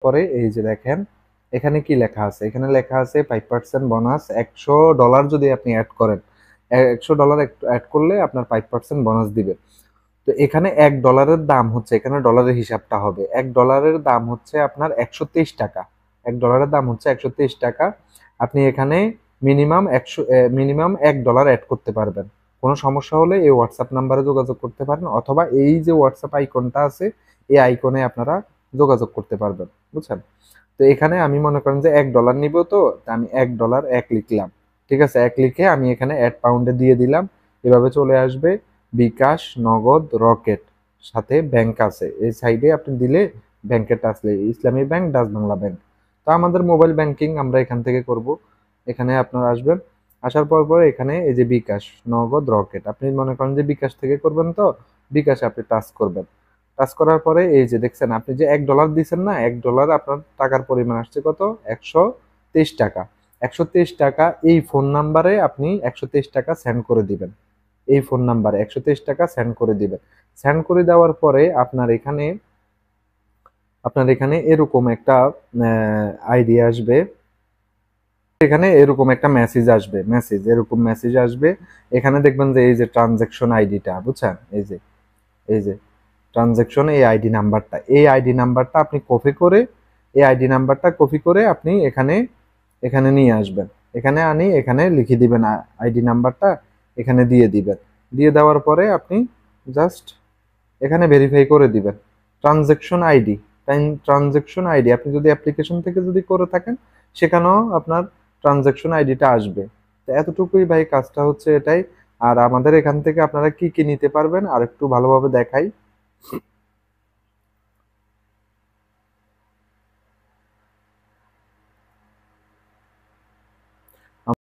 পরে এই যে দেখেন এখানে কি লেখা আছে, এখানে লেখা আছে 5% বোনাস। $100 যদি আপনি অ্যাড করেন, $100 অ্যাড করলে আপনার 5% বোনাস দিবে। তো এখানে $1 দাম হচ্ছে, এখানে ডলারের হিসাবটা হবে, $1 দাম হচ্ছে আপনার 123 টাকা। $1 দাম হচ্ছে 123 টাকা। আপনি এখানে মিনিমাম $1 অ্যাড করতে পারবেন। কোনো সমস্যা হলে এই হোয়াটসঅ্যাপ নাম্বারে যোগাযোগ করতে পারেন, অথবা এই যে হোয়াটসঅ্যাপ আইকনটা আছে এই আইকনে আপনারা যোগাযোগ করতে পারবেন, বুঝছেন? তো এখানে আমি মনে করেন যে $1 নিব, তো আমি $1 এক লিখলাম। ঠিক আছে, এক লিখে আমি এখানে অ্যাড পাউন্ডে দিয়ে দিলাম। এভাবে চলে আসবে বিকাশ, নগদ, রকেট, সাথে ব্যাংক আছে এই সাইডে আপনি দিলে ব্যাংকের আসলে ইসলামী ব্যাংক, ডাচ বাংলা ব্যাংক। তো আমাদের মোবাইল ব্যাংকিং আমরা এখান থেকে করব। এখানে আপনারা আসবেন, আসার পর এখানে এই যে বিকাশ, নগদ, রকেট, আপনি মনে করেন যে বিকাশ থেকে করবেন, তো বিকাশে আপনি টাচ করবেন। টাচ করার পরে এই যে দেখছেন আপনি যে $1 দিচ্ছেন না, $1 আপনার টাকার পরিমাণ আসছে কত, 123 টাকা। 123 টাকা এই ফোন নাম্বারে আপনি 123 টাকা সেন্ড করে দিবেন। এই ফোন নাম্বারে 123 টাকা সেন্ড করে দিবেন। সেন্ড করে দেওয়ার পরে আপনার এখানে এরকম একটা আইডি আসবে, এখানে এরকম একটা এরকম মেসেজ আসবে। এখানে দেখবেন যে এই যে ট্রানজাকশন আইডিটা, বুঝছেন? এই যে ট্রানজাকশন, এই আইডি নাম্বারটা আপনি কপি করে আপনি এখানে এখানে নিয়ে আসবেন। এখানে লিখে দিবেন আইডি নাম্বারটা, এখানে দিয়ে দিবেন। দিয়ে দেওয়ার পরে আপনি জাস্ট এখানে ভেরিফাই করে দিবেন ট্রানজাকশন আইডি। আপনি যদি অ্যাপ্লিকেশন থেকে যদি করে থাকেন, সেখানেও আপনার ট্রানজাকশন আইডিটা আসবে। তো এতটুকুই ভাই, কাজটা হচ্ছে এটাই। আর আমাদের এখান থেকে আপনারা কি কি নিতে পারবেন আর একটু ভালোভাবে দেখাই।